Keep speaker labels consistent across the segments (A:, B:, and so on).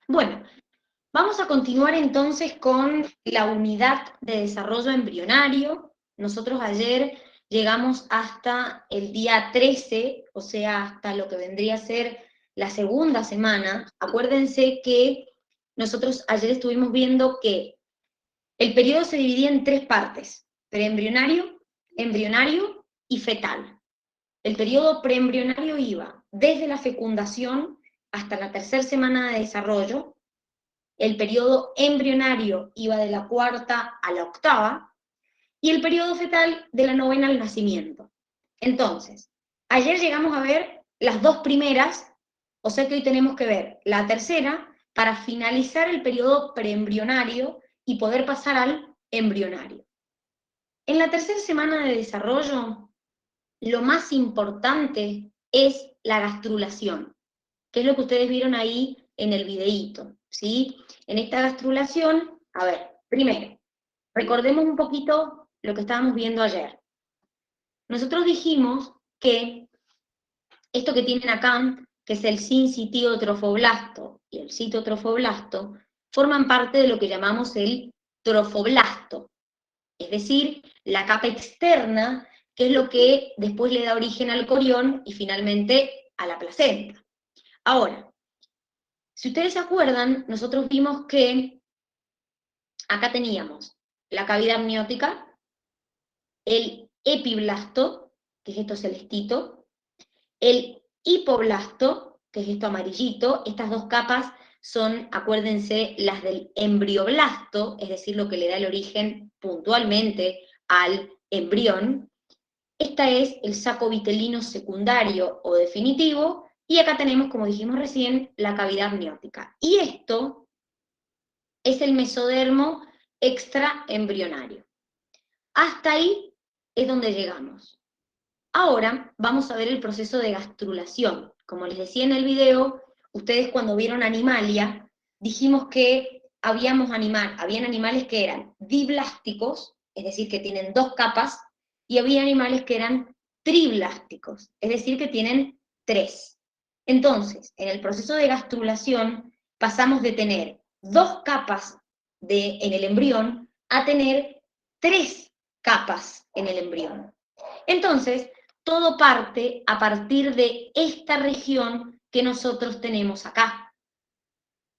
A: Bueno, vamos a continuar entonces con la unidad de desarrollo embrionario. Nosotros ayer llegamos hasta el día 13, o sea, hasta lo que vendría a ser la segunda semana. Acuérdense que nosotros ayer estuvimos viendo que el periodo se dividía en tres partes: preembrionario, embrionario y fetal. El periodo preembrionario iba desde la fecundación hasta la tercera semana de desarrollo. El periodo embrionario iba de la cuarta a la octava, y el periodo fetal de la novena al nacimiento. Entonces, ayer llegamos a ver las dos primeras, o sea que hoy tenemos que ver la tercera para finalizar el periodo preembrionario y poder pasar al embrionario. En la tercera semana de desarrollo, lo más importante es la gastrulación, que es lo que ustedes vieron ahí en el videíto, ¿sí? En esta gastrulación, a ver, primero, recordemos un poquito lo que estábamos viendo ayer. Nosotros dijimos que esto que tienen acá, que es el sincitiotrofoblasto y el citotrofoblasto, forman parte de lo que llamamos el trofoblasto, es decir, la capa externa, que es lo que después le da origen al corión y finalmente a la placenta. Ahora, si ustedes se acuerdan, nosotros vimos que acá teníamos la cavidad amniótica, el epiblasto, que es esto celestito, el hipoblasto, que es esto amarillito. Estas dos capas son, acuérdense, las del embrioblasto, es decir, lo que le da el origen puntualmente al embrión. Esta es el saco vitelino secundario o definitivo, y acá tenemos, como dijimos recién, la cavidad amniótica. Y esto es el mesodermo extraembrionario. Hasta ahí es donde llegamos. Ahora vamos a ver el proceso de gastrulación. Como les decía en el video, ustedes cuando vieron Animalia, dijimos que habían animales que eran diblásticos, es decir, que tienen dos capas, y había animales que eran triblásticos, es decir, que tienen tres. Entonces, en el proceso de gastrulación pasamos de tener dos capas en el embrión a tener tres capas en el embrión. Entonces, todo parte a partir de esta región que nosotros tenemos acá.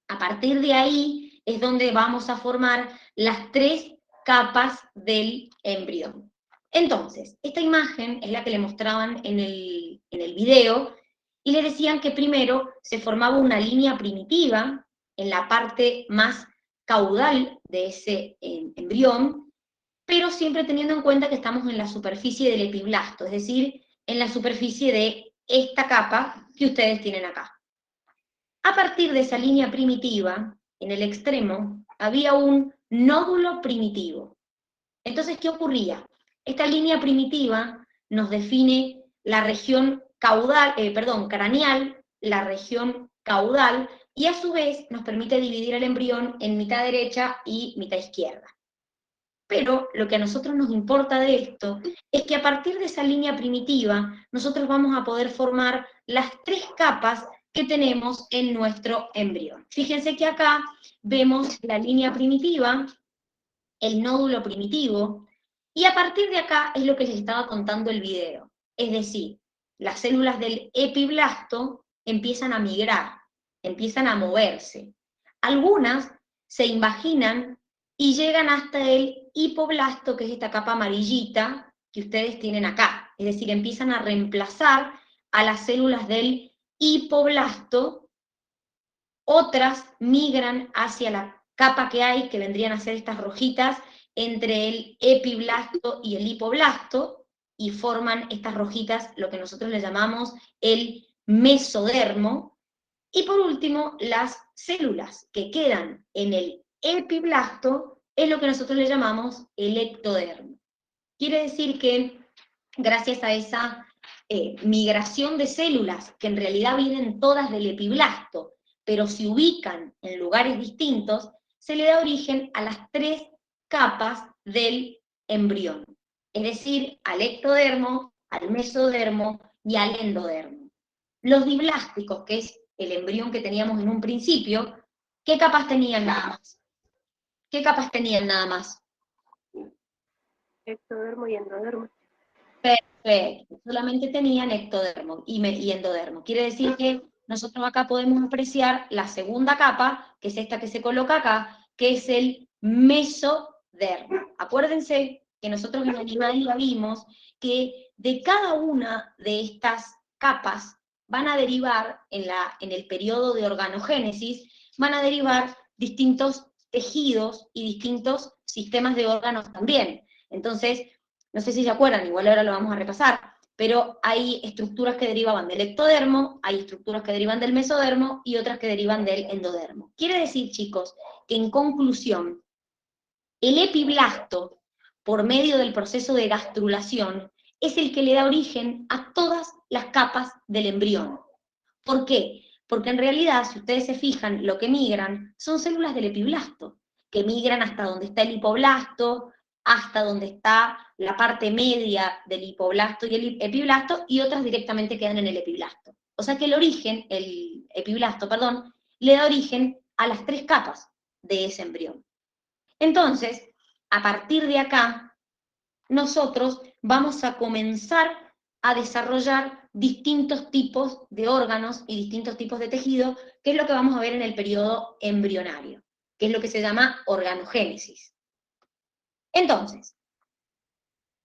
A: A partir de ahí es donde vamos a formar las tres capas del embrión. Entonces, esta imagen es la que le mostraban en el video, y le decían que primero se formaba una línea primitiva en la parte más caudal de ese embrión, pero siempre teniendo en cuenta que estamos en la superficie del epiblasto, es decir, en la superficie de esta capa que ustedes tienen acá. A partir de esa línea primitiva, en el extremo, había un nódulo primitivo. Entonces, ¿qué ocurría? Esta línea primitiva nos define la región craneal, la región caudal, y a su vez nos permite dividir el embrión en mitad derecha y mitad izquierda. Pero lo que a nosotros nos importa de esto es que a partir de esa línea primitiva nosotros vamos a poder formar las tres capas que tenemos en nuestro embrión. Fíjense que acá vemos la línea primitiva, el nódulo primitivo, y a partir de acá es lo que les estaba contando el video. Es decir, las células del epiblasto empiezan a migrar, empiezan a moverse. Algunas se imaginan y llegan hasta el hipoblasto, que es esta capa amarillita que ustedes tienen acá. Es decir, empiezan a reemplazar a las células del hipoblasto. Otras migran hacia la capa que hay, que vendrían a ser estas rojitas, entre el epiblasto y el hipoblasto, y forman estas rojitas lo que nosotros le llamamos el mesodermo. Y por último, las células que quedan en el epiblasto es lo que nosotros le llamamos el ectodermo. Quiere decir que gracias a esa migración de células, que en realidad vienen todas del epiblasto, pero se ubican en lugares distintos, se le da origen a las tres capas del embrión, es decir, al ectodermo, al mesodermo y al endodermo. Los diblásticos, que es el embrión que teníamos en un principio, ¿Qué capas tenían nada más? ¿Qué capas tenían nada más?
B: Ectodermo y endodermo.
A: Perfecto, solamente tenían ectodermo y endodermo. Quiere decir que nosotros acá podemos apreciar la segunda capa, que es esta que se coloca acá, que es el mesodermo. Acuérdense que nosotros en animal vimos que de cada una de estas capas van a derivar, en el periodo de organogénesis, van a derivar distintos tejidos y distintos sistemas de órganos también. Entonces, no sé si se acuerdan, igual ahora lo vamos a repasar, pero hay estructuras que derivaban del ectodermo, hay estructuras que derivan del mesodermo y otras que derivan del endodermo. Quiere decir, chicos, que en conclusión, el epiblasto, por medio del proceso de gastrulación, es el que le da origen a todas las capas del embrión. ¿Por qué? Porque en realidad, si ustedes se fijan, lo que migran son células del epiblasto, que migran hasta donde está el hipoblasto, hasta donde está la parte media del hipoblasto y el epiblasto, y otras directamente quedan en el epiblasto. O sea que el epiblasto, perdón, le da origen a las 3 capas de ese embrión. Entonces, a partir de acá, nosotros vamos a comenzar a desarrollar distintos tipos de órganos y distintos tipos de tejido, que es lo que vamos a ver en el periodo embrionario, que es lo que se llama organogénesis. Entonces,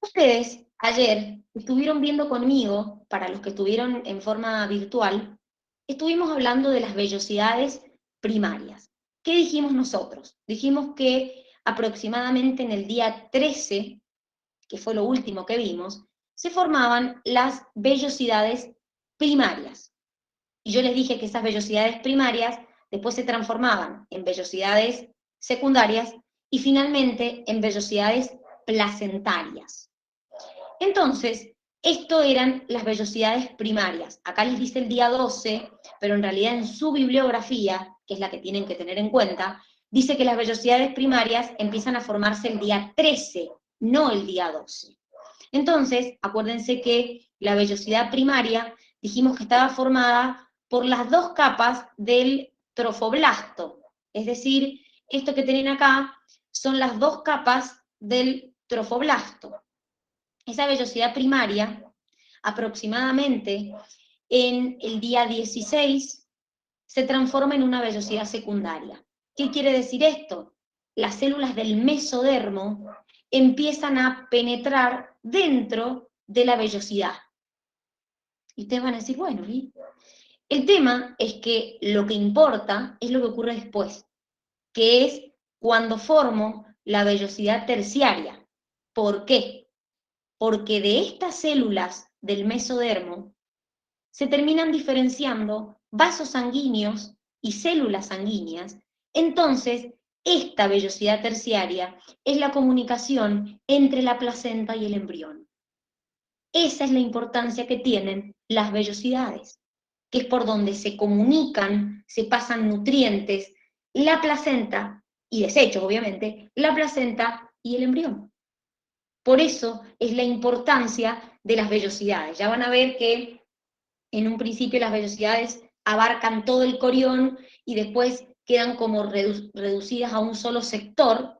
A: ustedes ayer estuvieron viendo conmigo, para los que estuvieron en forma virtual, estuvimos hablando de las vellosidades primarias. ¿Qué dijimos nosotros? Dijimos que aproximadamente en el día 13, que fue lo último que vimos, se formaban las vellosidades primarias. Y yo les dije que esas vellosidades primarias después se transformaban en vellosidades secundarias y finalmente en vellosidades placentarias. Entonces, esto eran las vellosidades primarias. Acá les dice el día 12, pero en realidad en su bibliografía, que es la que tienen que tener en cuenta, dice que las vellosidades primarias empiezan a formarse el día 13, no el día 12. Entonces, acuérdense que la vellosidad primaria dijimos que estaba formada por las 2 capas del trofoblasto. Es decir, esto que tienen acá son las 2 capas del trofoblasto. Esa vellosidad primaria, aproximadamente en el día 16, se transforma en una vellosidad secundaria. ¿Qué quiere decir esto? Las células del mesodermo empiezan a penetrar dentro de la vellosidad. Y ustedes van a decir, bueno, ¿y? El tema es que lo que importa es lo que ocurre después, que es cuando formo la vellosidad terciaria. ¿Por qué? Porque de estas células del mesodermo se terminan diferenciando vasos sanguíneos y células sanguíneas. Entonces, esta vellosidad terciaria es la comunicación entre la placenta y el embrión. Esa es la importancia que tienen las vellosidades, que es por donde se comunican, se pasan nutrientes, la placenta, y desechos obviamente, la placenta y el embrión. Por eso es la importancia de las vellosidades. Ya van a ver que en un principio las vellosidades abarcan todo el corión y después quedan como reducidas a un solo sector,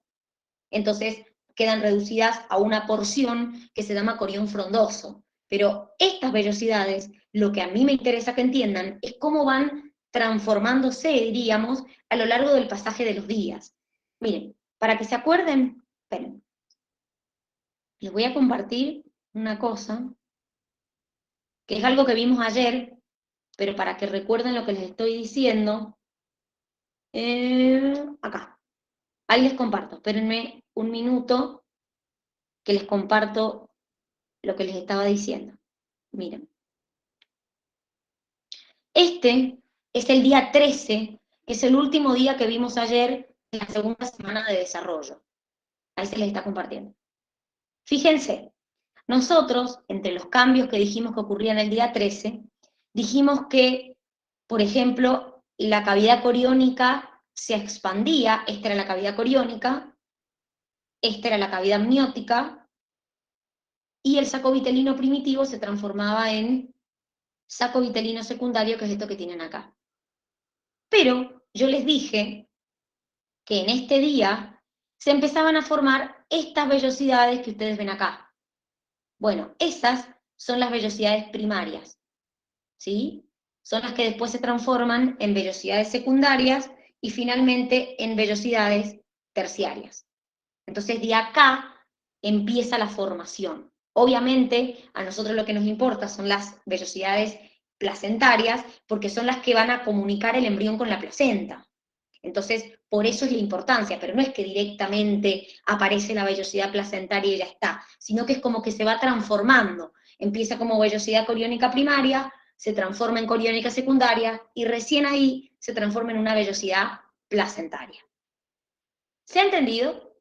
A: entonces quedan reducidas a una porción que se llama corión frondoso. Pero estas vellosidades, lo que a mí me interesa que entiendan es cómo van transformándose, diríamos, a lo largo del pasaje de los días. Miren, para que se acuerden, esperen, les voy a compartir una cosa, que es algo que vimos ayer, pero para que recuerden lo que les estoy diciendo, acá, ahí les comparto, espérenme un minuto, que les comparto lo que les estaba diciendo. Miren. Este es el día 13, es el último día que vimos ayer en la segunda semana de desarrollo. Ahí se les está compartiendo. Fíjense, nosotros, entre los cambios que dijimos que ocurrían el día 13, dijimos que, por ejemplo, la cavidad coriónica se expandía, esta era la cavidad coriónica, esta era la cavidad amniótica, y el saco vitelino primitivo se transformaba en saco vitelino secundario, que es esto que tienen acá. Pero yo les dije que en este día se empezaban a formar estas vellosidades que ustedes ven acá. Bueno, esas son las vellosidades primarias, ¿sí? Son las que después se transforman en vellosidades secundarias y finalmente en vellosidades terciarias. Entonces de acá empieza la formación. Obviamente a nosotros lo que nos importa son las vellosidades placentarias porque son las que van a comunicar el embrión con la placenta. Entonces, por eso es la importancia, pero no es que directamente aparece la vellosidad placentaria y ya está, sino que es como que se va transformando. Empieza como vellosidad coriónica primaria, se transforma en coriónica secundaria y recién ahí se transforma en una vellosidad placentaria. ¿Se ha entendido?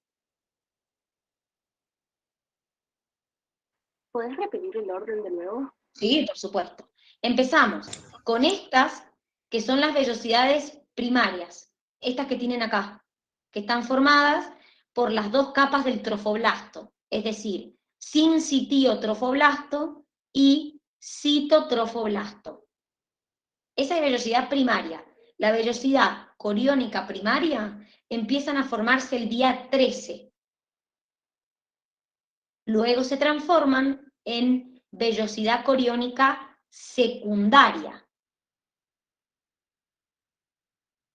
B: ¿Puedes repetir el orden de nuevo?
A: Sí, por supuesto. Empezamos con estas que son las vellosidades primarias, estas que tienen acá, que están formadas por las dos capas del trofoblasto, es decir, sincitiotrofoblasto y citotrofoblasto. Esa es vellosidad primaria. La vellosidad coriónica primaria empiezan a formarse el día 13. Luego se transforman en vellosidad coriónica secundaria.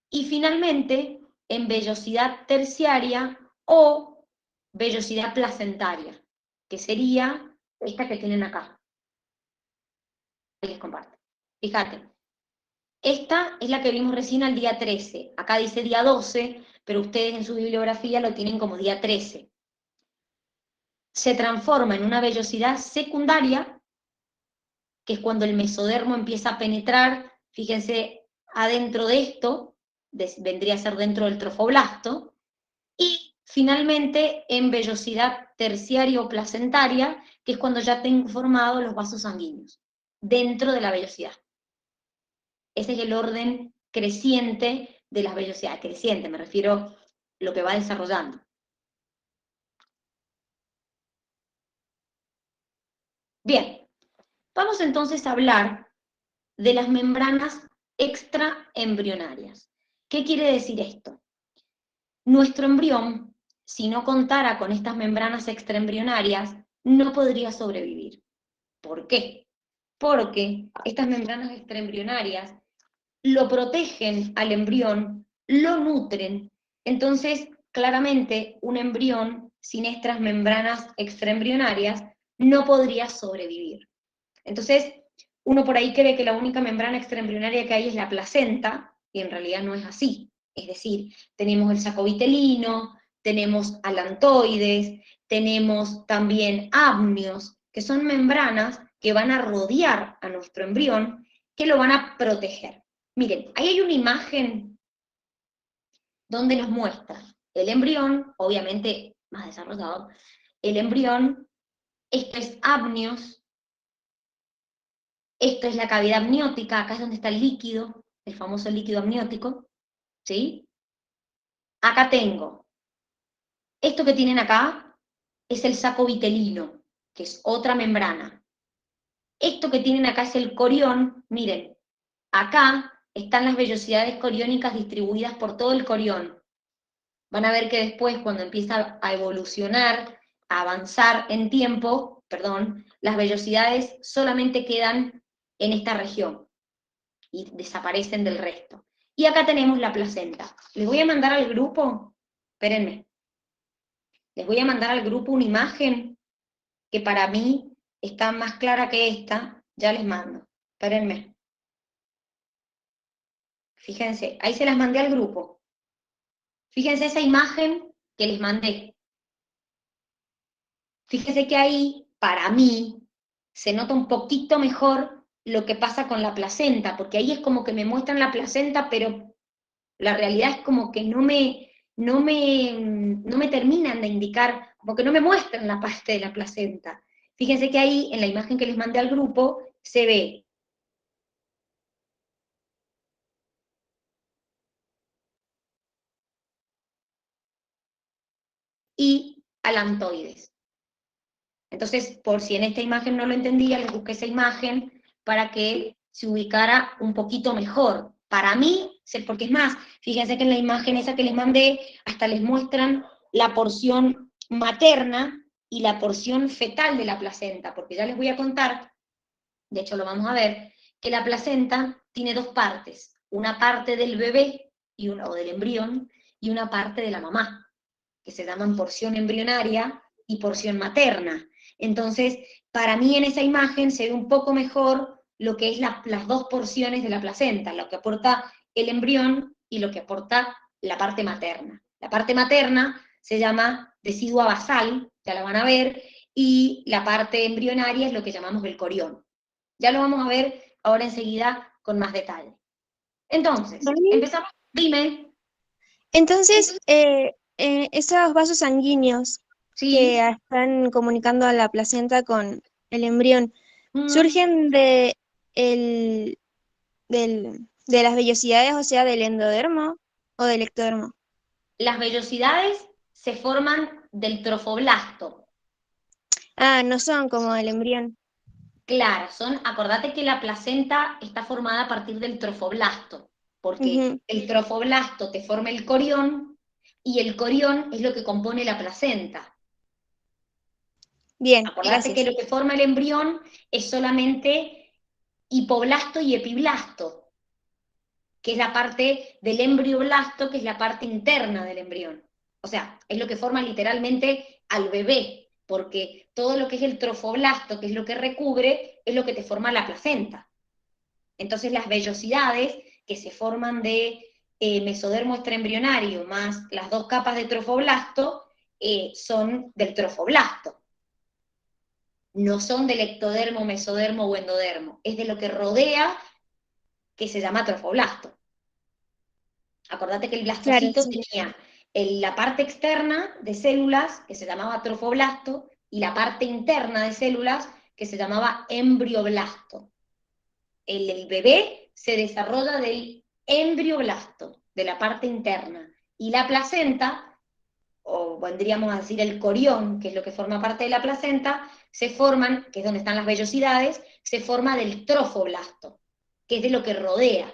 A: Y finalmente, en vellosidad terciaria o vellosidad placentaria, que sería esta que tienen acá. Ahí les comparto. Fíjate, esta es la que vimos recién al día 13. Acá dice día 12, pero ustedes en su bibliografía lo tienen como día 13. Se transforma en una vellosidad secundaria, que es cuando el mesodermo empieza a penetrar, fíjense, adentro de esto, vendría a ser dentro del trofoblasto, y finalmente en vellosidad terciaria o placentaria, que es cuando ya tengo formados los vasos sanguíneos, dentro de la vellosidad. Ese es el orden creciente de las vellosidades. Creciente, me refiero a lo que va desarrollando. Bien, vamos entonces a hablar de las membranas extraembrionarias. ¿Qué quiere decir esto? Nuestro embrión, si no contara con estas membranas extraembrionarias, no podría sobrevivir. ¿Por qué? Porque estas membranas extraembrionarias lo protegen al embrión, lo nutren. Entonces, claramente, un embrión sin estas membranas extraembrionarias no podría sobrevivir. Entonces, uno por ahí cree que la única membrana extraembrionaria que hay es la placenta, y en realidad no es así. Es decir, tenemos el saco vitelino, tenemos alantoides, tenemos también amnios, que son membranas que van a rodear a nuestro embrión, que lo van a proteger. Miren, ahí hay una imagen donde nos muestra el embrión, obviamente más desarrollado, el embrión, esto es amnios, esto es la cavidad amniótica, acá es donde está el líquido, el famoso líquido amniótico, ¿sí? Acá tengo, esto que tienen acá es el saco vitelino, que es otra membrana. Esto que tienen acá es el corión, miren, acá están las vellosidades coriónicas distribuidas por todo el corión. Van a ver que después, cuando empieza a evolucionar, a avanzar en tiempo, las vellosidades solamente quedan en esta región y desaparecen del resto. Y acá tenemos la placenta. Les voy a mandar al grupo, espérenme, les voy a mandar al grupo una imagen que para mí está más clara que esta, ya les mando, espérenme. Fíjense, ahí se las mandé al grupo. Fíjense esa imagen que les mandé. Fíjense que ahí, para mí, se nota un poquito mejor lo que pasa con la placenta, porque ahí es como que me muestran la placenta, pero la realidad es como que no me terminan de indicar, como que no me muestran la parte de la placenta. Fíjense que ahí, en la imagen que les mandé al grupo, se ve y alantoides. Entonces, por si en esta imagen no lo entendía, les busqué esa imagen para que se ubicara un poquito mejor. Para mí porque es más, fíjense que en la imagen esa que les mandé, hasta les muestran la porción materna y la porción fetal de la placenta, porque ya les voy a contar, de hecho lo vamos a ver, que la placenta tiene dos partes, una parte del bebé o del embrión, y una parte de la mamá, que se llaman porción embrionaria y porción materna. Entonces, para mí en esa imagen se ve un poco mejor lo que es las dos porciones de la placenta, lo que aporta el embrión y lo que aporta la parte materna. La parte materna se llama decidua basal, ya la van a ver, y la parte embrionaria es lo que llamamos el corión. Ya lo vamos a ver ahora enseguida con más detalle. Entonces,
C: Vale.
A: empezamos, dime.
C: Entonces, esos vasos sanguíneos
A: Sí.
C: que están comunicando a la placenta con el embrión,
A: Mm.
C: ¿surgen el, de las vellosidades, o sea, del endodermo o del ectodermo?
A: Las vellosidades se forman del trofoblasto.
C: Ah, no son como el embrión.
A: Claro, acordate que la placenta está formada a partir del trofoblasto, porque
C: Ujú.
A: el trofoblasto te forma el corión, y el corión es lo que compone la placenta.
C: Bien,
A: Acordate que
C: gracias.
A: lo que forma el embrión es solamente hipoblasto y epiblasto, que es la parte del embrioblasto, que es la parte interna del embrión. O sea, es lo que forma literalmente al bebé, porque todo lo que es el trofoblasto, que es lo que recubre, es lo que te forma la placenta. Entonces las vellosidades que se forman de mesodermo extraembrionario más las dos capas de trofoblasto son del trofoblasto. No son del ectodermo, mesodermo o endodermo. Es de lo que rodea, que se llama trofoblasto. Acordate que el
C: Claro,
A: blastocito
C: sí.
A: tenía la parte externa de células, que se llamaba trofoblasto, y la parte interna de células, que se llamaba embrioblasto. El bebé se desarrolla del embrioblasto, de la parte interna, y la placenta, o vendríamos a decir el corión, que es lo que forma parte de la placenta, se forman, que es donde están las vellosidades, se forma del trofoblasto, que es de lo que rodea.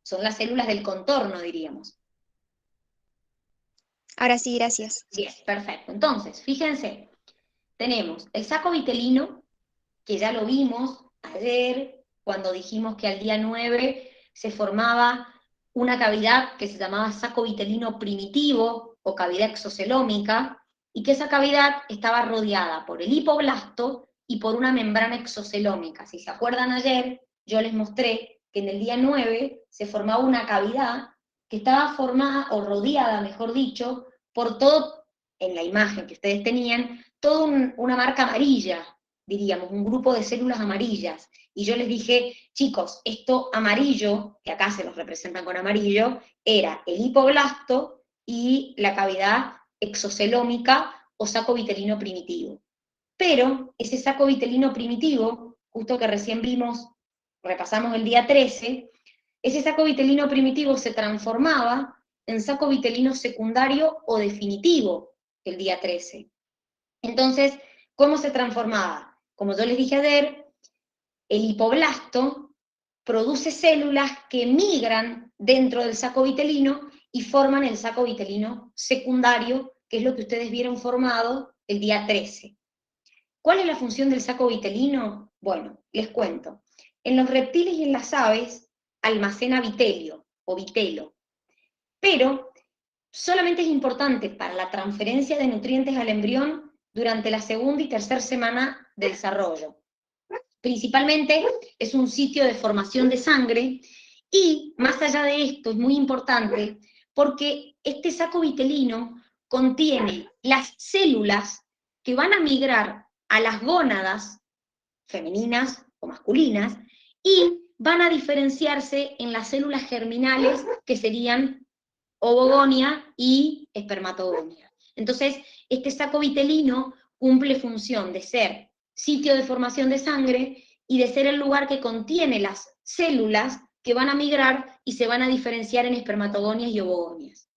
A: Son las células del contorno, diríamos.
C: Ahora sí, gracias.
A: Bien, perfecto. Entonces, fíjense, tenemos el saco vitelino, que ya lo vimos ayer, cuando dijimos que al día 9 se formaba una cavidad que se llamaba saco vitelino primitivo, o cavidad exocelómica, y que esa cavidad estaba rodeada por el hipoblasto y por una membrana exocelómica. Si se acuerdan ayer, yo les mostré que en el día 9 se formaba una cavidad que estaba formada, o rodeada, mejor dicho, por todo, en la imagen que ustedes tenían, toda una marca amarilla, diríamos, un grupo de células amarillas. Y yo les dije, chicos, esto amarillo, que acá se los representan con amarillo, era el hipoblasto y la cavidad exocelómica o saco vitelino primitivo. Pero ese saco vitelino primitivo, justo que recién vimos, repasamos el día 13, ese saco vitelino primitivo se transformaba en saco vitelino secundario o definitivo el día 13. Entonces, ¿cómo se transformaba? Como yo les dije ayer, el hipoblasto produce células que migran dentro del saco vitelino y forman el saco vitelino secundario, que es lo que ustedes vieron formado el día 13. ¿Cuál es la función del saco vitelino? Bueno, les cuento. En los reptiles y en las aves almacena vitelio o vitelo, pero solamente es importante para la transferencia de nutrientes al embrión durante la segunda y tercera semana de desarrollo. Principalmente es un sitio de formación de sangre, y más allá de esto es muy importante porque este saco vitelino contiene las células que van a migrar a las gónadas femeninas o masculinas y van a diferenciarse en las células germinales, que serían ovogonia y espermatogonia. Entonces, este saco vitelino cumple función de ser sitio de formación de sangre y de ser el lugar que contiene las células que van a migrar y se van a diferenciar en espermatogonias y ovogonias.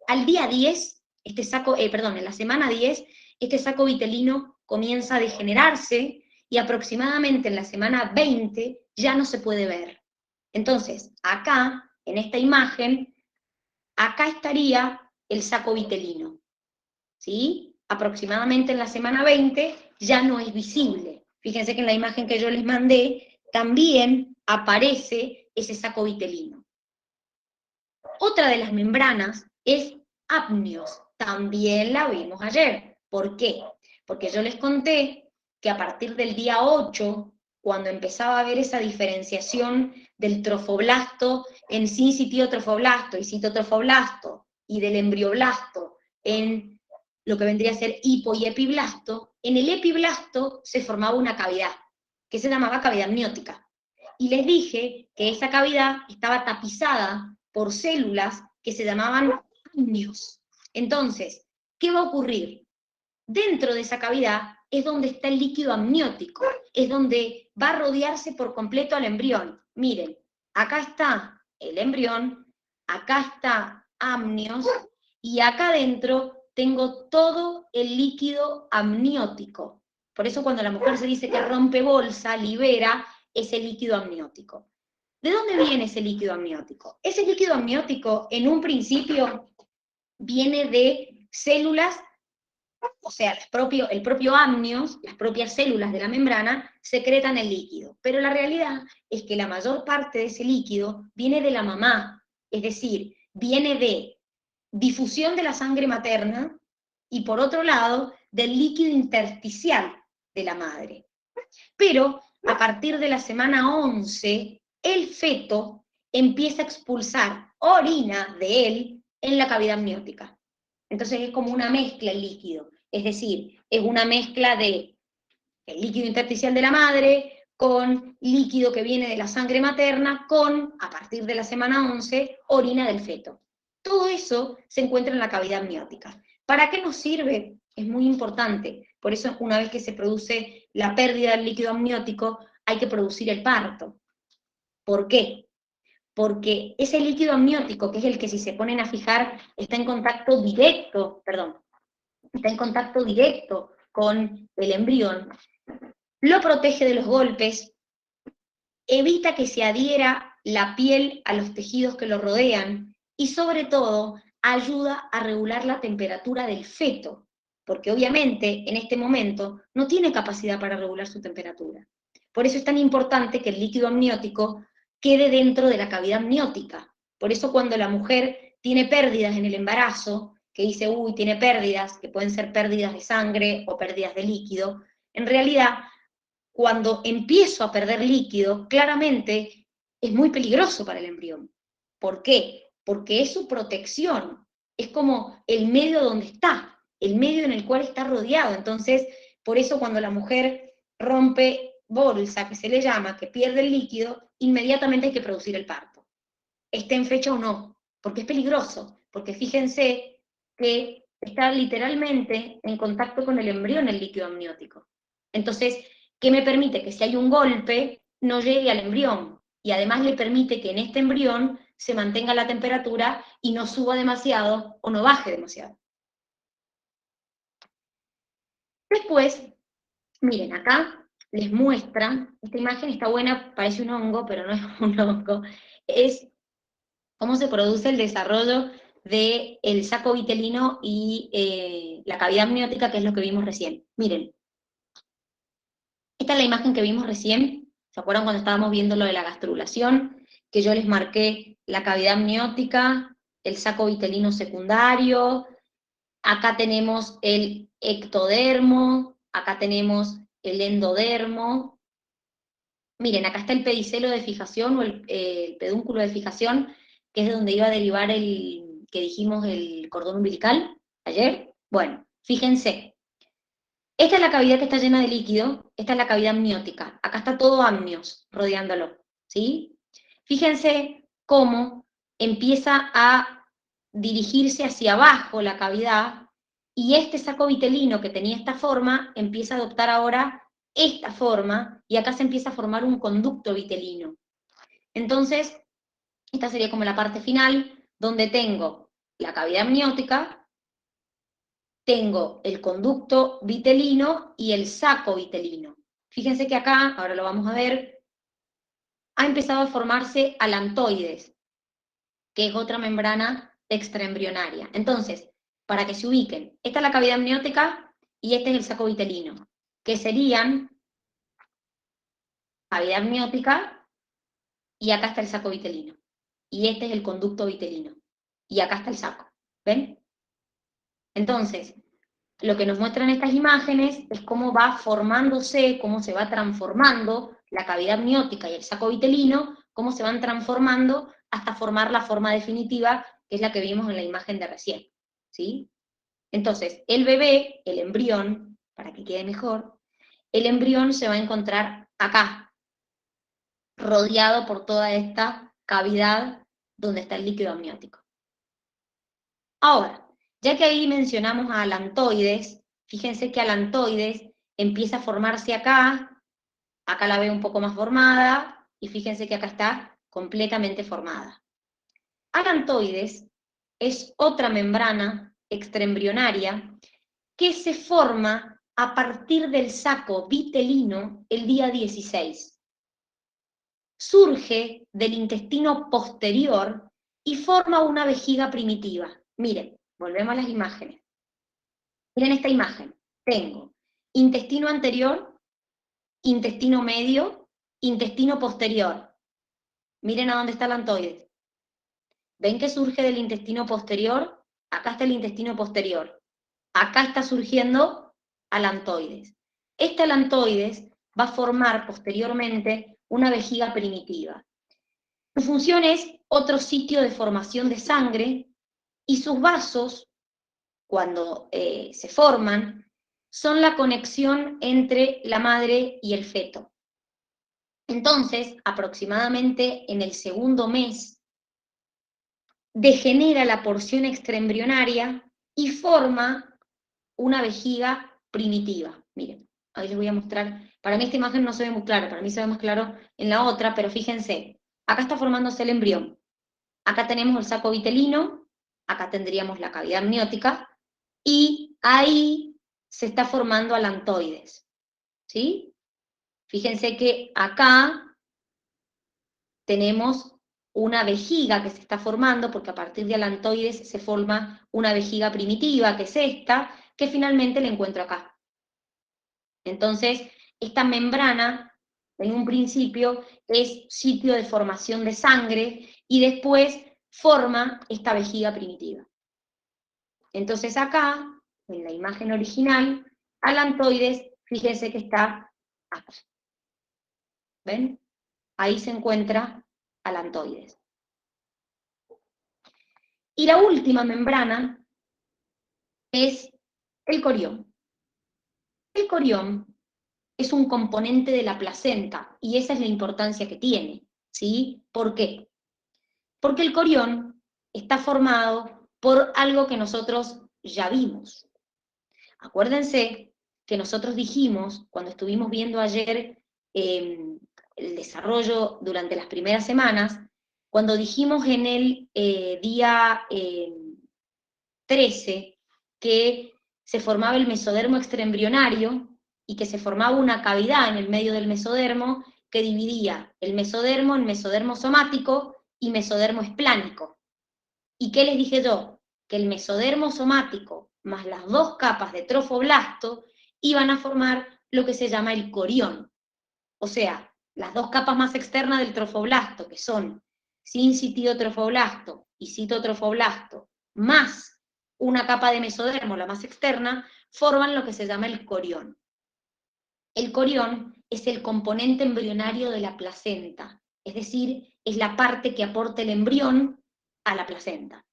A: Al día 10, en la semana 10, este saco vitelino comienza a degenerarse y aproximadamente en la semana 20 ya no se puede ver. Entonces, acá, en esta imagen, acá estaría el saco vitelino, ¿sí? Aproximadamente en la semana 20 ya no es visible. Fíjense que en la imagen que yo les mandé también aparece ese saco vitelino. Otra de las membranas es amnios, también la vimos ayer. ¿Por qué? Porque yo les conté que a partir del día 8, cuando empezaba a haber esa diferenciación del trofoblasto en sincitiotrofoblasto y citotrofoblasto, y del embrioblasto en lo que vendría a ser hipo y epiblasto, en el epiblasto se formaba una cavidad, que se llamaba cavidad amniótica. Y les dije que esa cavidad estaba tapizada por células que se llamaban amnios. Entonces, ¿qué va a ocurrir? Dentro de esa cavidad es donde está el líquido amniótico, es donde va a rodearse por completo al embrión. Miren, acá está el embrión, acá está amnios, y acá adentro tengo todo el líquido amniótico. Por eso cuando la mujer se dice que rompe bolsa, libera ese líquido amniótico. ¿De dónde viene ese líquido amniótico? Ese líquido amniótico en un principio viene de células, o sea, el propio amnios, las propias células de la membrana, secretan el líquido. Pero la realidad es que la mayor parte de ese líquido viene de la mamá, es decir, viene de difusión de la sangre materna y por otro lado del líquido intersticial de la madre. Pero a partir de la semana 11, el feto empieza a expulsar orina de él en la cavidad amniótica. Entonces es como una mezcla el líquido, es decir, es una mezcla de el líquido intersticial de la madre con líquido que viene de la sangre materna con, a partir de la semana 11, orina del feto. Todo eso se encuentra en la cavidad amniótica. ¿Para qué nos sirve? Es muy importante. Por eso, una vez que se produce la pérdida del líquido amniótico, hay que producir el parto. ¿Por qué? Porque ese líquido amniótico, que es el que si se ponen a fijar, está en contacto directo con el embrión, lo protege de los golpes, evita que se adhiera la piel a los tejidos que lo rodean y sobre todo ayuda a regular la temperatura del feto, porque obviamente en este momento no tiene capacidad para regular su temperatura. Por eso es tan importante que el líquido amniótico quede dentro de la cavidad amniótica. Por eso cuando la mujer tiene pérdidas en el embarazo, que dice, uy, tiene pérdidas, que pueden ser pérdidas de sangre o pérdidas de líquido, en realidad cuando empiezo a perder líquido, claramente es muy peligroso para el embrión. ¿Por qué? Porque es su protección, es como el medio donde está, el medio en el cual está rodeado. Entonces, por eso cuando la mujer rompe bolsa, que se le llama, que pierde el líquido, inmediatamente hay que producir el parto. Esté en fecha o no, porque es peligroso, porque fíjense que está literalmente en contacto con el embrión el líquido amniótico. Entonces, ¿qué me permite? Que si hay un golpe, no llegue al embrión, y además le permite que en este embrión se mantenga la temperatura y no suba demasiado o no baje demasiado. Después, miren, acá les muestra, esta imagen está buena, parece un hongo, pero no es un hongo, es cómo se produce el desarrollo del saco vitelino y la cavidad amniótica, que es lo que vimos recién. Miren, esta es la imagen que vimos recién. ¿Se acuerdan cuando estábamos viendo lo de la gastrulación? Que yo les marqué la cavidad amniótica, el saco vitelino secundario, acá tenemos el ectodermo, acá tenemos el endodermo. Miren, acá está el pedicelo de fijación o el pedúnculo de fijación, que es de donde iba a derivar el que dijimos el cordón umbilical ayer. Bueno, fíjense, esta es la cavidad que está llena de líquido, esta es la cavidad amniótica, acá está todo amnios rodeándolo, ¿sí? Fíjense cómo empieza a dirigirse hacia abajo la cavidad, y este saco vitelino que tenía esta forma, empieza a adoptar ahora esta forma, y acá se empieza a formar un conducto vitelino. Entonces, esta sería como la parte final, donde tengo la cavidad amniótica, tengo el conducto vitelino y el saco vitelino. Fíjense que acá, ahora lo vamos a ver, ha empezado a formarse alantoides. que es otra membrana extraembrionaria. Entonces, para que se ubiquen, esta es la cavidad amniótica y este es el saco vitelino, que serían cavidad amniótica y acá está el saco vitelino. Y este es el conducto vitelino. Y acá está el saco. ¿Ven? Entonces, lo que nos muestran estas imágenes es cómo va formándose, cómo se va transformando la cavidad amniótica y el saco vitelino, cómo se van transformando hasta formar la forma definitiva, que es la que vimos en la imagen de recién. ¿Sí? Entonces, el bebé, el embrión, para que quede mejor, el embrión se va a encontrar acá, rodeado por toda esta cavidad donde está el líquido amniótico. Ahora, ya que ahí mencionamos a alantoides, fíjense que alantoides empieza a formarse acá la veo un poco más formada, y fíjense que acá está completamente formada. Alantoides es otra membrana extraembrionaria que se forma a partir del saco vitelino el día 16. Surge del intestino posterior y forma una vejiga primitiva. Miren, volvemos a las imágenes. Miren esta imagen. Tengo intestino anterior, intestino medio, intestino posterior. Miren a dónde está el alantoides. ¿Ven que surge del intestino posterior? Acá está el intestino posterior. Acá está surgiendo alantoides. Este alantoides va a formar posteriormente una vejiga primitiva. Su función es otro sitio de formación de sangre, y sus vasos, cuando se forman, son la conexión entre la madre y el feto. Entonces, aproximadamente en el segundo mes, degenera la porción extraembrionaria y forma una vejiga primitiva. Miren, ahí les voy a mostrar. Para mí esta imagen no se ve muy clara, para mí se ve más claro en la otra, pero fíjense, acá está formándose el embrión. Acá tenemos el saco vitelino, acá tendríamos la cavidad amniótica, y ahí se está formando alantoides. ¿Sí? Fíjense que acá tenemos una vejiga que se está formando, porque a partir de alantoides se forma una vejiga primitiva, que es esta, que finalmente la encuentro acá. Entonces, esta membrana, en un principio, es sitio de formación de sangre, y después forma esta vejiga primitiva. Entonces acá, en la imagen original, alantoides, fíjense que está acá. ¿Ven? Ahí se encuentra alantoides. Y la última membrana es el corión. El corión es un componente de la placenta, y esa es la importancia que tiene, ¿sí? ¿Por qué? Porque el corión está formado por algo que nosotros ya vimos. Acuérdense que nosotros dijimos, cuando estuvimos viendo ayer el desarrollo durante las primeras semanas, cuando dijimos en el día 13 que se formaba el mesodermo extraembrionario y que se formaba una cavidad en el medio del mesodermo que dividía el mesodermo en mesodermo somático y mesodermo esplánico. ¿Y qué les dije yo? Que el mesodermo somático más las dos capas de trofoblasto iban a formar lo que se llama el corión. O sea, las dos capas más externas del trofoblasto, que son sincitiotrofoblasto y citotrofoblasto, más una capa de mesodermo, la más externa, forman lo que se llama el corión. El corión es el componente embrionario de la placenta, es decir, es la parte que aporta el embrión a la placenta.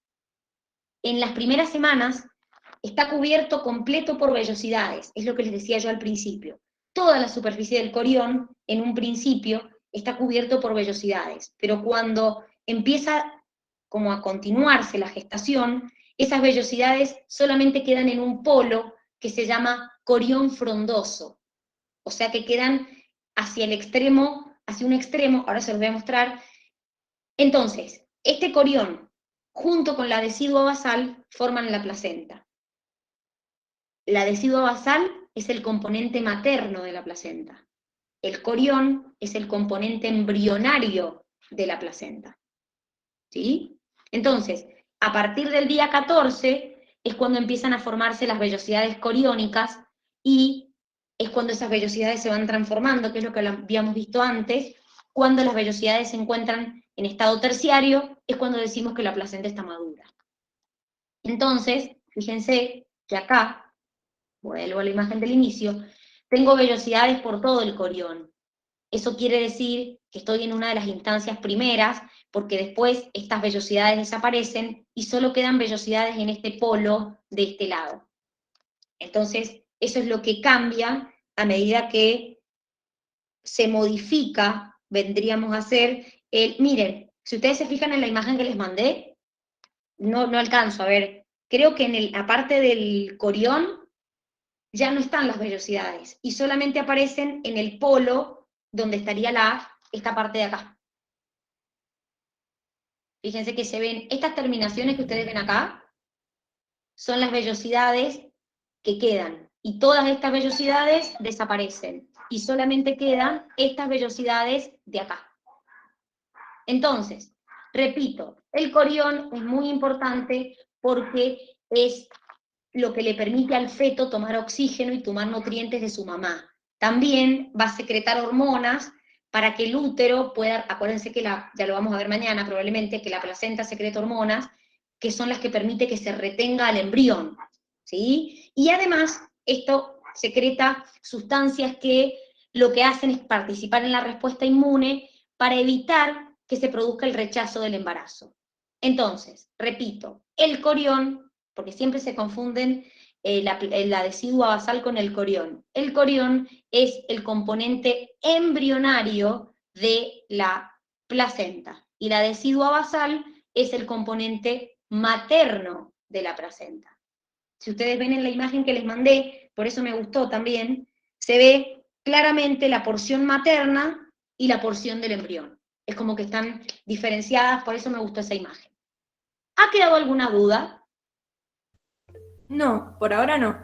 A: En las primeras semanas está cubierto completo por vellosidades, es lo que les decía yo al principio. Toda la superficie del corión, en un principio, está cubierto por vellosidades, pero cuando empieza como a continuarse la gestación, esas vellosidades solamente quedan en un polo que se llama corión frondoso, o sea que quedan hacia el extremo, hacia un extremo, ahora se los voy a mostrar. Entonces, este corión, junto con la decidua basal, forman la placenta. La decidua basal es el componente materno de la placenta. El corión es el componente embrionario de la placenta. ¿Sí? Entonces, a partir del día 14 es cuando empiezan a formarse las vellosidades coriónicas y es cuando esas vellosidades se van transformando, que es lo que habíamos visto antes. Cuando las vellosidades se encuentran en estado terciario, es cuando decimos que la placenta está madura. Entonces, fíjense que acá, vuelvo a la imagen del inicio, tengo vellosidades por todo el corión. Eso quiere decir que estoy en una de las instancias primeras, porque después estas vellosidades desaparecen y solo quedan vellosidades en este polo de este lado. Entonces, eso es lo que cambia a medida que se modifica, vendríamos a hacer el... Miren, si ustedes se fijan en la imagen que les mandé, no alcanzo a ver. Creo que en la parte del corión ya no están las vellosidades y solamente aparecen en el polo donde estaría esta parte de acá. Fíjense que se ven, estas terminaciones que ustedes ven acá, son las vellosidades que quedan, y todas estas vellosidades desaparecen, y solamente quedan estas vellosidades de acá. Entonces, repito, el corión es muy importante porque es lo que le permite al feto tomar oxígeno y tomar nutrientes de su mamá. También va a secretar hormonas para que el útero pueda, acuérdense que ya lo vamos a ver mañana probablemente, que la placenta secreta hormonas, que son las que permite que se retenga al embrión, ¿sí? Y además, esto secreta sustancias que lo que hacen es participar en la respuesta inmune para evitar que se produzca el rechazo del embarazo. Entonces, repito, el corión, porque siempre se confunden la decidua basal con el corión. El corión es el componente embrionario de la placenta, y la decidua basal es el componente materno de la placenta. Si ustedes ven en la imagen que les mandé, por eso me gustó también, se ve claramente la porción materna y la porción del embrión. Es como que están diferenciadas, por eso me gustó esa imagen. ¿Ha quedado alguna duda?
D: No, por ahora no.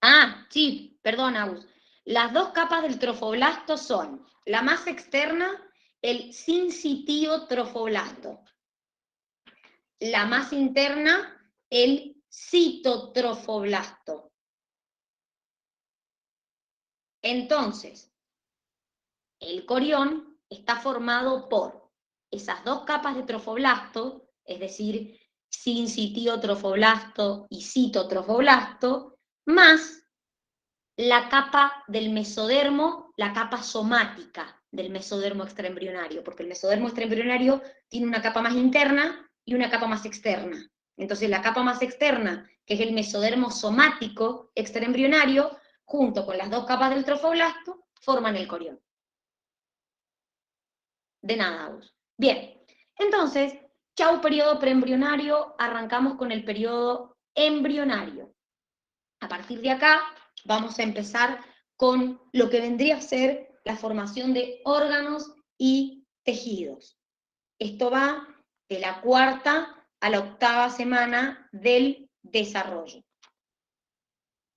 A: Ah, sí, perdón, Agus. Las dos capas del trofoblasto son la más externa, el sincitio trofoblasto. La más interna, el citotrofoblasto. Entonces, el corión está formado por esas dos capas de trofoblasto, es decir, sincitio trofoblasto y citotrofoblasto, más la capa del mesodermo, la capa somática del mesodermo extraembrionario, porque el mesodermo extraembrionario tiene una capa más interna y una capa más externa. Entonces la capa más externa, que es el mesodermo somático extraembrionario, junto con las dos capas del trofoblasto, forman el corión. De nada, Agus. Bien, entonces, chau periodo preembrionario, arrancamos con el periodo embrionario. A partir de acá, vamos a empezar con lo que vendría a ser la formación de órganos y tejidos. Esto va de la 4ª a la 8ª semana del desarrollo.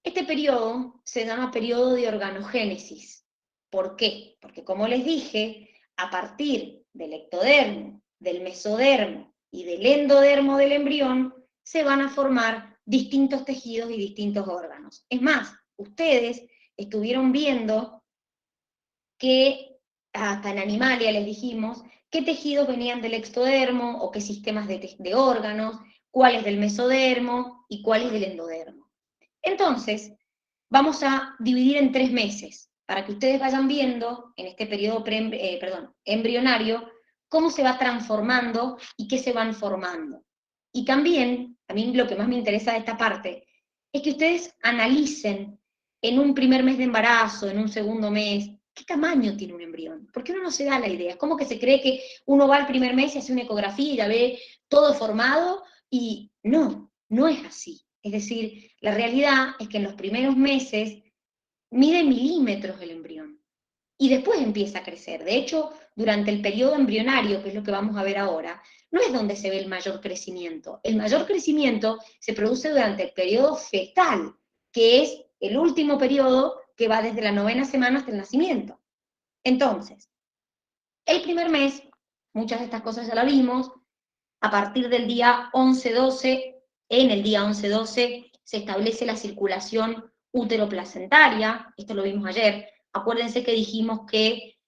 A: Este periodo se llama periodo de organogénesis. ¿Por qué? Porque, como les dije, a partir del ectodermo, del mesodermo y del endodermo del embrión, se van a formar distintos tejidos y distintos órganos. Es más, ustedes estuvieron viendo que, hasta en Animalia les dijimos, qué tejidos venían del ectodermo o qué sistemas de órganos, cuáles del mesodermo y cuáles del endodermo. Entonces, vamos a dividir en 3 meses, para que ustedes vayan viendo en este periodo embrionario cómo se va transformando y qué se van formando. Y también, a mí lo que más me interesa de esta parte, es que ustedes analicen en un primer mes de embarazo, en un segundo mes, qué tamaño tiene un embrión. Porque uno no se da la idea. Es como que se cree que uno va al primer mes y hace una ecografía y ya ve todo formado, y no es así. Es decir, la realidad es que en los primeros meses mide milímetros el embrión y después empieza a crecer. De hecho, durante el periodo embrionario, que es lo que vamos a ver ahora, no es donde se ve el mayor crecimiento. El mayor crecimiento se produce durante el periodo fetal, que es el último periodo que va desde la 9ª semana hasta el nacimiento. Entonces, el primer mes muchas de estas cosas ya la vimos. A partir del día 11-12, en el día 11-12, se establece la circulación útero-placentaria, esto lo vimos ayer. Acuérdense que dijimos que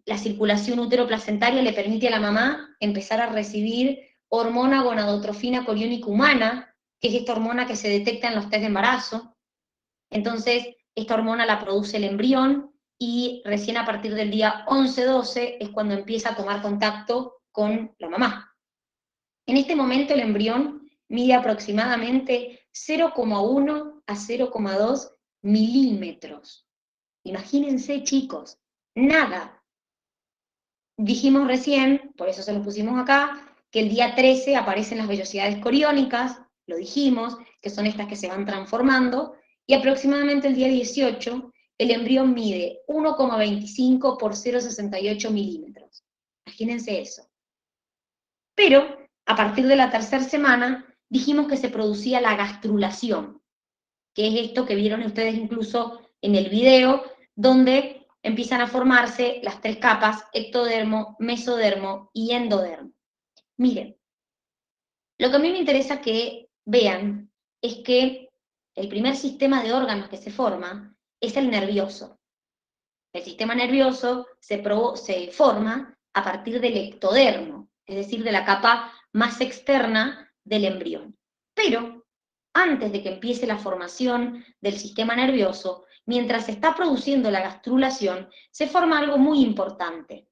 A: la circulación útero-placentaria le permite a la mamá empezar a recibir hormona gonadotrofina coriónica humana, que es esta hormona que se detecta en los test de embarazo. Entonces, esta hormona la produce el embrión, y recién a partir del día 11-12 es cuando empieza a tomar contacto con la mamá. En este momento el embrión mide aproximadamente 0,1 a 0,2 milímetros. Imagínense, chicos, nada. Dijimos recién, por eso se lo pusimos acá, que el día 13 aparecen las vellosidades coriónicas, lo dijimos, que son estas que se van transformando, y aproximadamente el día 18 el embrión mide 1,25 por 0,68 milímetros. Imagínense eso. Pero a partir de la tercera semana dijimos que se producía la gastrulación, que es esto que vieron ustedes incluso en el video, donde empiezan a formarse las tres capas: ectodermo, mesodermo y endodermo. Miren, lo que a mí me interesa que vean es que el primer sistema de órganos que se forma es el nervioso. El sistema nervioso se forma a partir del ectodermo, es decir, de la capa más externa del embrión. Pero antes de que empiece la formación del sistema nervioso, mientras se está produciendo la gastrulación, se forma algo muy importante,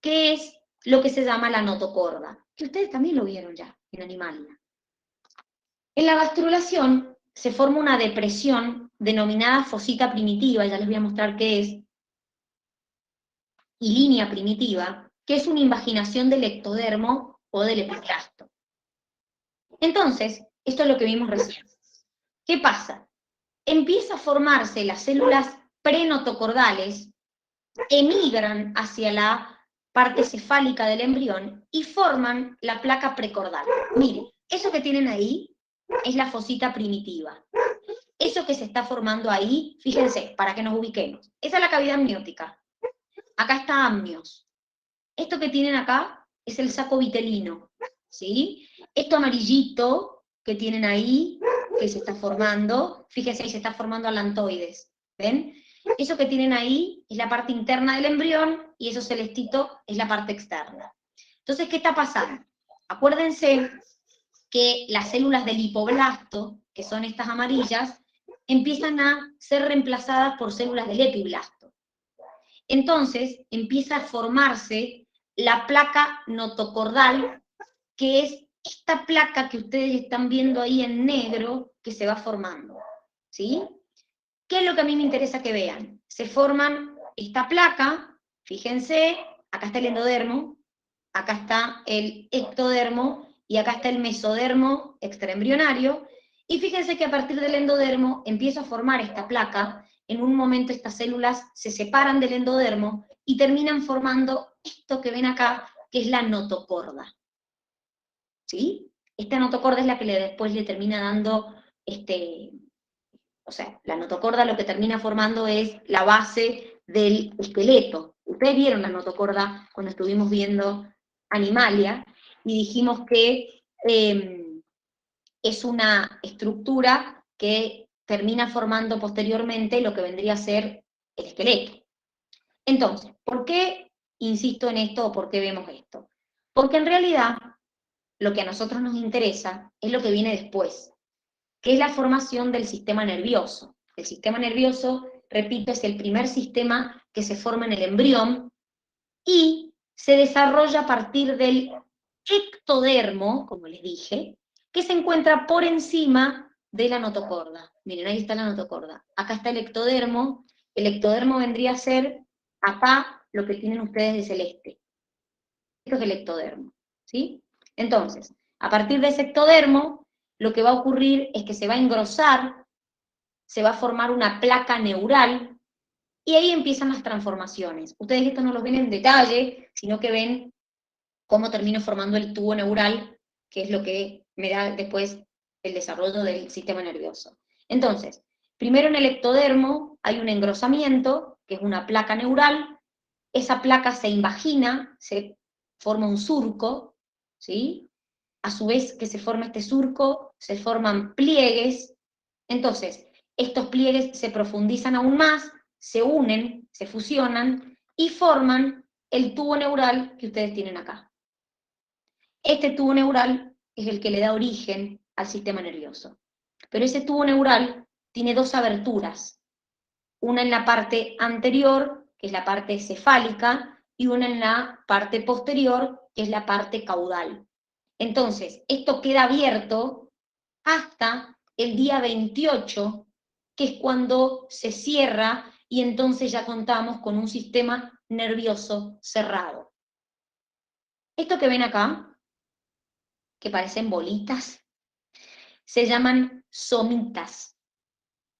A: que es lo que se llama la notocorda, que ustedes también lo vieron ya en Animalia. En la gastrulación se forma una depresión denominada fosita primitiva, ya les voy a mostrar qué es, y línea primitiva, que es una invaginación del ectodermo o del epiclasto. Entonces, esto es lo que vimos recién. ¿Qué pasa? Empieza a formarse las células prenotocordales, emigran hacia la parte cefálica del embrión y forman la placa precordal. Miren, eso que tienen ahí es la fosita primitiva. Eso que se está formando ahí, fíjense, para que nos ubiquemos, esa es la cavidad amniótica. Acá está amnios. Esto que tienen acá es el saco vitelino, ¿sí? Esto amarillito que tienen ahí, que se está formando, fíjense, ahí se está formando alantoides, ¿ven? Eso que tienen ahí es la parte interna del embrión, y eso celestito es la parte externa. Entonces, ¿qué está pasando? Acuérdense que las células del hipoblasto, que son estas amarillas, empiezan a ser reemplazadas por células del epiblasto. Entonces empieza a formarse la placa notocordal, que es esta placa que ustedes están viendo ahí en negro, que se va formando, ¿sí? ¿Qué es lo que a mí me interesa que vean? Se forman esta placa, fíjense, acá está el endodermo, acá está el ectodermo, y acá está el mesodermo extraembrionario, y fíjense que a partir del endodermo empieza a formar esta placa. En un momento estas células se separan del endodermo y terminan formando esto que ven acá, que es la notocorda. ¿Sí? Esta notocorda es la que después le termina dando, o sea, la notocorda lo que termina formando es la base del esqueleto. Ustedes vieron la notocorda cuando estuvimos viendo Animalia, y dijimos que es una estructura que termina formando posteriormente lo que vendría a ser el esqueleto. Entonces, ¿por qué insisto en esto o por qué vemos esto? Porque en realidad lo que a nosotros nos interesa es lo que viene después, que es la formación del sistema nervioso. El sistema nervioso, repito, es el primer sistema que se forma en el embrión y se desarrolla a partir del ectodermo, como les dije, que se encuentra por encima de la notocorda. Miren, ahí está la notocorda. Acá está el ectodermo. El ectodermo vendría a ser acá lo que tienen ustedes de celeste. Esto es el ectodermo, ¿sí? Entonces, a partir de ese ectodermo, lo que va a ocurrir es que se va a engrosar, se va a formar una placa neural, y ahí empiezan las transformaciones. Ustedes esto no lo ven en detalle, sino que ven cómo termino formando el tubo neural, que es lo que me da después el desarrollo del sistema nervioso. Entonces, primero en el ectodermo hay un engrosamiento, que es una placa neural. Esa placa se invagina, se forma un surco, ¿sí? A su vez que se forma este surco, se forman pliegues. Entonces, estos pliegues se profundizan aún más, se unen, se fusionan y forman el tubo neural que ustedes tienen acá. Este tubo neural es el que le da origen al sistema nervioso. Pero ese tubo neural tiene dos aberturas, una en la parte anterior, que es la parte cefálica, y una en la parte posterior, que es la parte caudal. Entonces, esto queda abierto hasta el día 28, que es cuando se cierra y entonces ya contamos con un sistema nervioso cerrado. Esto que ven acá, que parecen bolitas, se llaman somitas.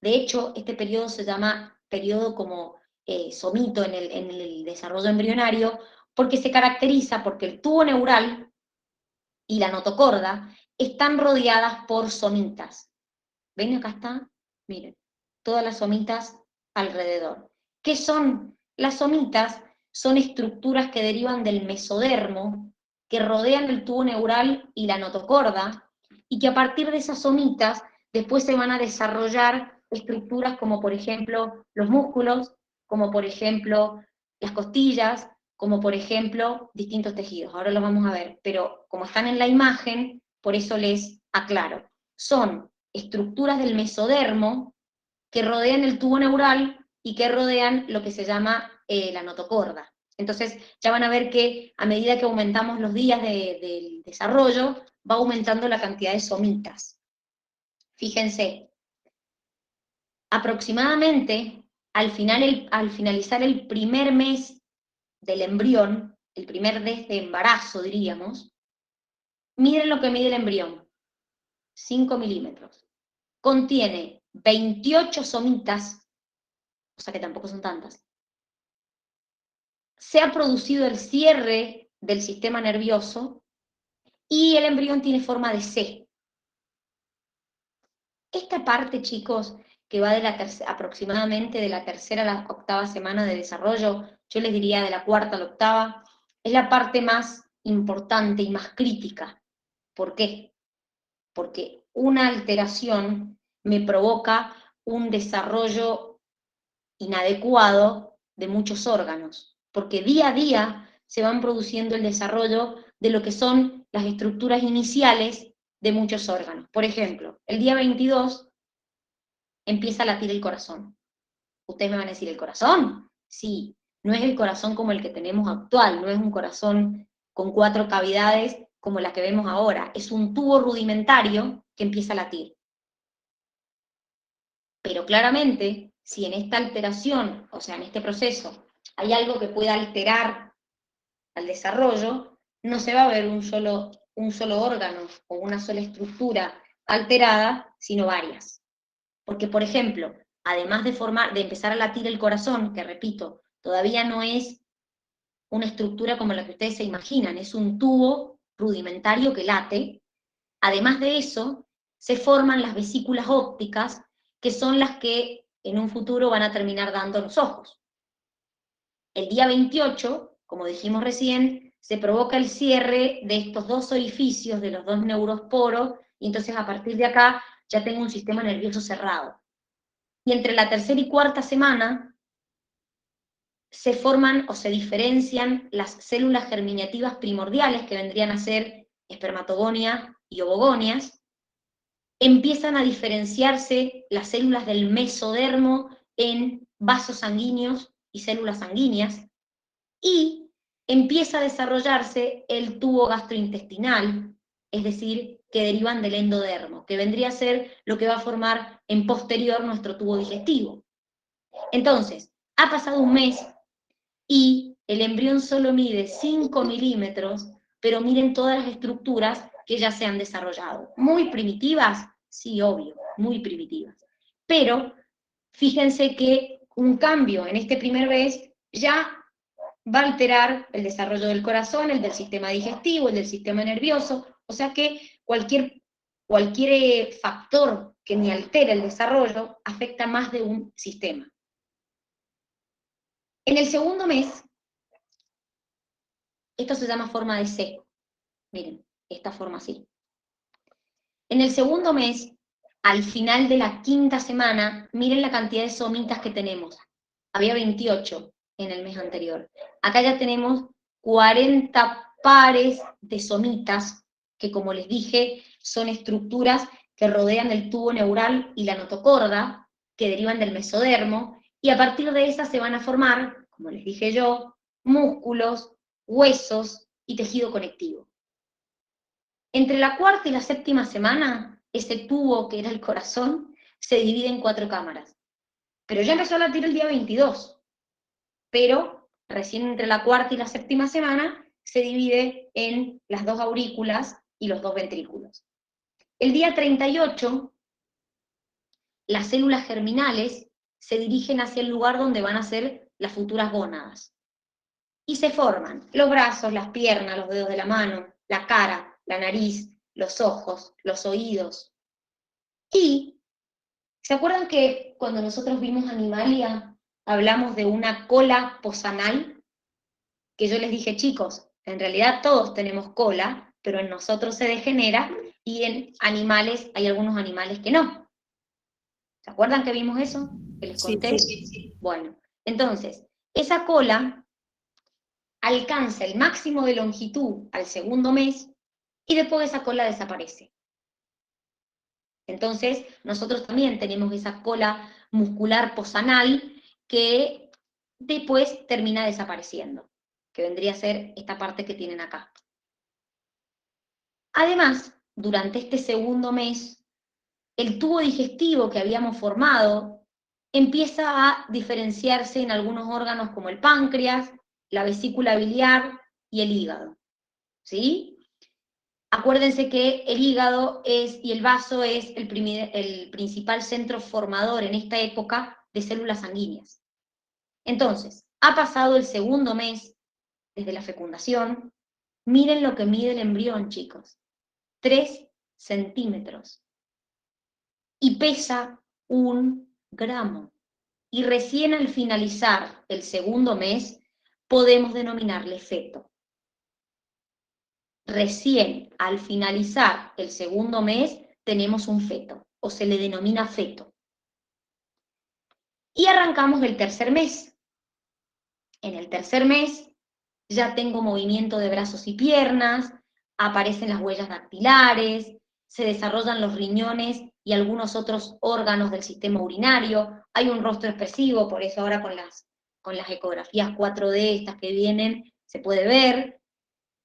A: De hecho, este periodo se llama periodo como somito en el desarrollo embrionario, porque se caracteriza porque el tubo neural y la notocorda están rodeadas por somitas. ¿Ven? Acá está, miren, todas las somitas alrededor. ¿Qué son? Las somitas son estructuras que derivan del mesodermo, que rodean el tubo neural y la notocorda, y que a partir de esas somitas después se van a desarrollar estructuras como por ejemplo los músculos, como por ejemplo las costillas, como por ejemplo distintos tejidos. Ahora los vamos a ver, pero como están en la imagen, por eso les aclaro. Son estructuras del mesodermo que rodean el tubo neural y que rodean lo que se llama la notocorda. Entonces ya van a ver que a medida que aumentamos los días del desarrollo, va aumentando la cantidad de somitas. Fíjense, aproximadamente al finalizar el primer mes del embrión, el primer mes de embarazo diríamos, miren lo que mide el embrión, 5 milímetros. Contiene 28 somitas, o sea que tampoco son tantas. Se ha producido el cierre del sistema nervioso y el embrión tiene forma de C. Esta parte, chicos, que va de aproximadamente de la tercera a la octava semana de desarrollo, yo les diría de la cuarta a la octava, es la parte más importante y más crítica. ¿Por qué? Porque una alteración me provoca un desarrollo inadecuado de muchos órganos, porque día a día se van produciendo el desarrollo de lo que son las estructuras iniciales de muchos órganos. Por ejemplo, el día 22 empieza a latir el corazón. Ustedes me van a decir, ¿el corazón? Sí, no es el corazón como el que tenemos actual, no es un corazón con 4 cavidades como la que vemos ahora, es un tubo rudimentario que empieza a latir. Pero claramente, si en esta alteración, o sea, en este proceso, hay algo que pueda alterar al desarrollo, no se va a ver un solo órgano o una sola estructura alterada, sino varias. Porque, por ejemplo, además de empezar a latir el corazón, que repito, todavía no es una estructura como la que ustedes se imaginan, es un tubo rudimentario que late, además de eso, se forman las vesículas ópticas, que son las que en un futuro van a terminar dando los ojos. El día 28, como dijimos recién, se provoca el cierre de estos dos orificios, de los dos neurosporos, y entonces a partir de acá ya tengo un sistema nervioso cerrado. Y entre la tercera y cuarta semana se forman o se diferencian las células germinativas primordiales, que vendrían a ser espermatogonia y ovogonias. Empiezan a diferenciarse las células del mesodermo en vasos sanguíneos y células sanguíneas, y empieza a desarrollarse el tubo gastrointestinal, es decir, que derivan del endodermo, que vendría a ser lo que va a formar en posterior nuestro tubo digestivo. Entonces, ha pasado un mes y el embrión solo mide 5 milímetros, pero miren todas las estructuras que ya se han desarrollado. ¿Muy primitivas? Sí, obvio, muy primitivas. Pero fíjense que un cambio en este primer mes ya va a alterar el desarrollo del corazón, el del sistema digestivo, el del sistema nervioso, o sea que cualquier factor que me altere el desarrollo afecta más de un sistema. En el segundo mes, Esto se llama forma de C. Miren, esta forma así. En el segundo mes, al final de la 5ª semana, miren la cantidad de somitas que tenemos. Había 28 en el mes anterior. Acá ya tenemos 40 pares de somitas, que como les dije, son estructuras que rodean el tubo neural y la notocorda, que derivan del mesodermo, y a partir de esas se van a formar, como les dije yo, músculos, huesos y tejido conectivo. Entre la 4ª y la 7ª semana, ese tubo que era el corazón se divide en 4 cámaras. Pero ya empezó a latir el día 22. Pero recién entre la 4ª y la 7ª semana se divide en las 2 aurículas y los 2 ventrículos. El día 38, las células germinales se dirigen hacia el lugar donde van a ser las futuras gónadas. Y se forman los brazos, las piernas, los dedos de la mano, la cara, la nariz, los ojos, los oídos. Y, ¿se acuerdan que cuando nosotros vimos Animalia hablamos de una cola posanal? Que yo les dije, chicos, en realidad todos tenemos cola, pero en nosotros se degenera y en animales hay algunos animales que no. ¿Se acuerdan que vimos eso? Que les conté. Sí. Bueno, entonces, esa cola alcanza el máximo de longitud al segundo mes y después esa cola desaparece. Entonces, nosotros también tenemos esa cola muscular posanal que después termina desapareciendo, que vendría a ser esta parte que tienen acá. Además, durante este segundo mes, el tubo digestivo que habíamos formado empieza a diferenciarse en algunos órganos como el páncreas, la vesícula biliar y el hígado. ¿Sí? Acuérdense que el hígado y el vaso es el principal centro formador en esta época de células sanguíneas. Entonces, ha pasado el segundo mes desde la fecundación. Miren lo que mide el embrión, chicos. 3 centímetros. Y pesa 1 gramo. Y recién al finalizar el segundo mes, podemos denominarle feto. Recién al finalizar el segundo mes tenemos un feto, o se le denomina feto. Y arrancamos el tercer mes. En el tercer mes ya tengo movimiento de brazos y piernas, aparecen las huellas dactilares, se desarrollan los riñones y algunos otros órganos del sistema urinario, hay un rostro expresivo, por eso ahora con las ecografías 4D estas que vienen se puede ver.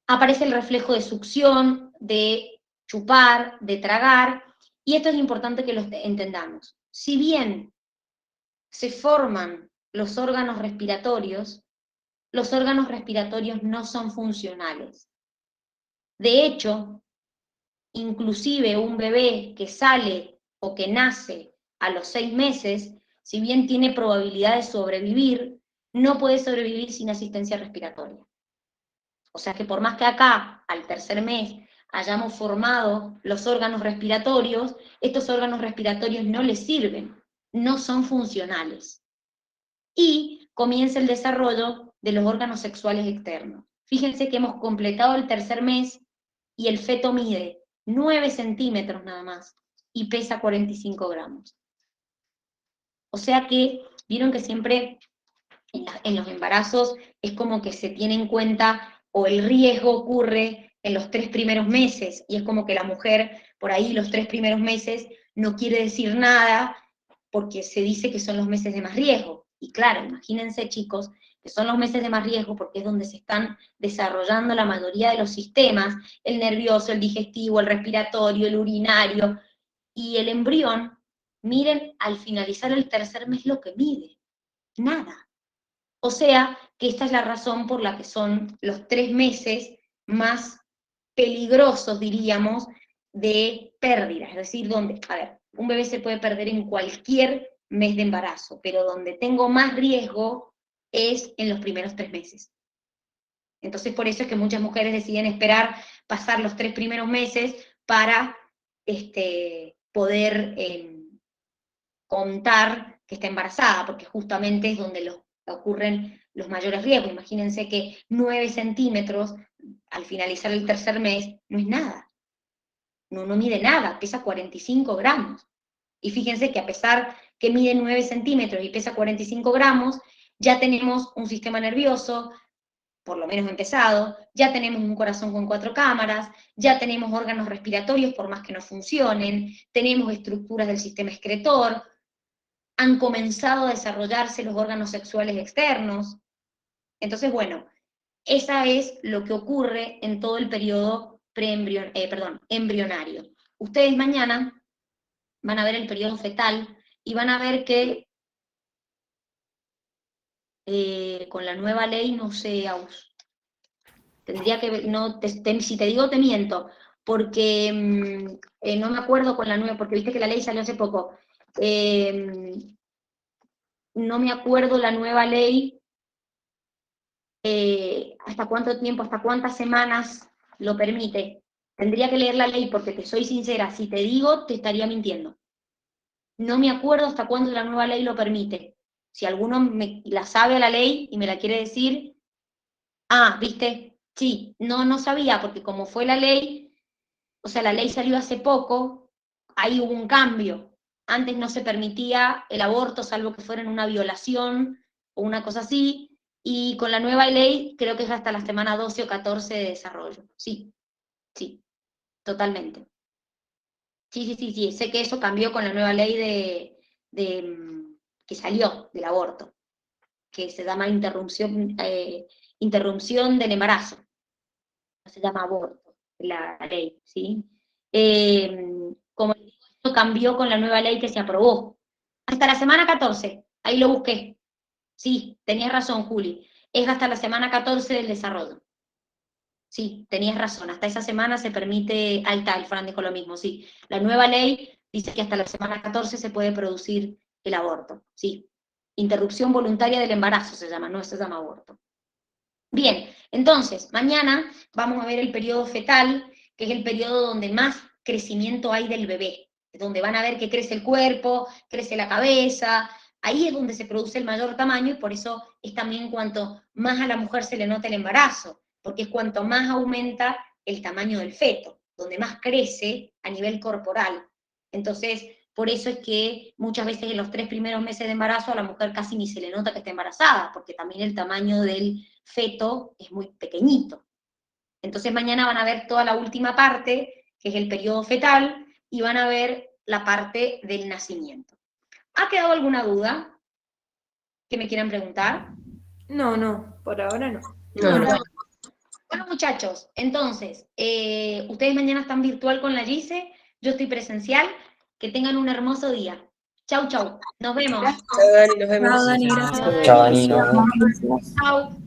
A: Aparece el reflejo de succión, de chupar, de tragar, y esto es importante que lo entendamos. Si bien se forman los órganos respiratorios no son funcionales. De hecho, inclusive un bebé que sale o que nace a los 6 meses, si bien tiene probabilidad de sobrevivir, no puede sobrevivir sin asistencia respiratoria. O sea que por más que acá, al tercer mes, hayamos formado los órganos respiratorios, estos órganos respiratorios no les sirven, no son funcionales. Y comienza el desarrollo de los órganos sexuales externos. Fíjense que hemos completado el tercer mes y el feto mide 9 centímetros nada más y pesa 45 gramos. O sea que, vieron que siempre en los embarazos es como que se tiene en cuenta o el riesgo ocurre en los 3 primeros meses, y es como que la mujer por ahí los 3 primeros meses no quiere decir nada porque se dice que son los meses de más riesgo. Y claro, imagínense chicos, que son los meses de más riesgo porque es donde se están desarrollando la mayoría de los sistemas, el nervioso, el digestivo, el respiratorio, el urinario, y el embrión, miren al finalizar el tercer mes lo que mide, nada. O sea, que esta es la razón por la que son los 3 meses más peligrosos, diríamos, de pérdida. Es decir, donde, a ver, un bebé se puede perder en cualquier mes de embarazo, pero donde tengo más riesgo es en los primeros 3 meses. Entonces, por eso es que muchas mujeres deciden esperar pasar los 3 primeros meses para poder contar que está embarazada, porque justamente es donde ocurren los mayores riesgos. Imagínense que 9 centímetros al finalizar el tercer mes, no es nada. No mide nada, pesa 45 gramos. Y fíjense que a pesar que mide 9 centímetros y pesa 45 gramos, ya tenemos un sistema nervioso, por lo menos empezado, ya tenemos un corazón con 4 cámaras, ya tenemos órganos respiratorios por más que no funcionen, tenemos estructuras del sistema excretor, han comenzado a desarrollarse los órganos sexuales externos. Entonces, bueno, esa es lo que ocurre en todo el periodo embrionario. Ustedes mañana van a ver el periodo fetal y van a ver que con la nueva ley, no sé, tendría que ver, no, si te digo te miento, porque no me acuerdo con la nueva, porque viste que la ley salió hace poco. No me acuerdo la nueva ley, hasta cuánto tiempo, hasta cuántas semanas lo permite. Tendría que leer la ley porque te soy sincera, si te digo te estaría mintiendo. No me acuerdo hasta cuándo la nueva ley lo permite. Si alguno la sabe a la ley y me la quiere decir, ¿viste? Sí, no sabía, porque como fue la ley, o sea, la ley salió hace poco, ahí hubo un cambio. Antes no se permitía el aborto, salvo que fuera en una violación o una cosa así, y con la nueva ley creo que es hasta la semana 12 o 14 de desarrollo. Sí, totalmente. Sí, sé que eso cambió con la nueva ley que salió del aborto, que se llama interrupción del embarazo, no se llama aborto, la ley, ¿sí? Como digo, esto cambió con la nueva ley que se aprobó. Hasta la semana 14, ahí lo busqué. Sí, tenías razón, Juli. Es hasta la semana 14 del desarrollo. Sí, tenías razón, hasta esa semana se permite, ahí está, el Fran dijo lo mismo, sí. La nueva ley dice que hasta la semana 14 se puede producir el aborto, sí. Interrupción voluntaria del embarazo se llama, no se llama aborto. Bien, entonces, mañana vamos a ver el periodo fetal, que es el periodo donde más crecimiento hay del bebé, donde van a ver que crece el cuerpo, crece la cabeza, ahí es donde se produce el mayor tamaño y por eso es también cuanto más a la mujer se le nota el embarazo, porque es cuanto más aumenta el tamaño del feto, donde más crece a nivel corporal. Entonces, por eso es que muchas veces en los 3 primeros meses de embarazo a la mujer casi ni se le nota que está embarazada, porque también el tamaño del feto es muy pequeñito. Entonces mañana van a ver toda la última parte, que es el periodo fetal, y van a ver la parte del nacimiento. ¿Ha quedado alguna duda que me quieran preguntar?
D: No, por ahora no.
A: Bueno, muchachos, entonces, ustedes mañana están virtual con la Gise, yo estoy presencial, que tengan un hermoso día. Chau, chau, nos vemos.
E: Chao, Dani, nos vemos.
D: Chao, Dani, gracias.
E: Chao, Dani, nos vemos.
A: Chau.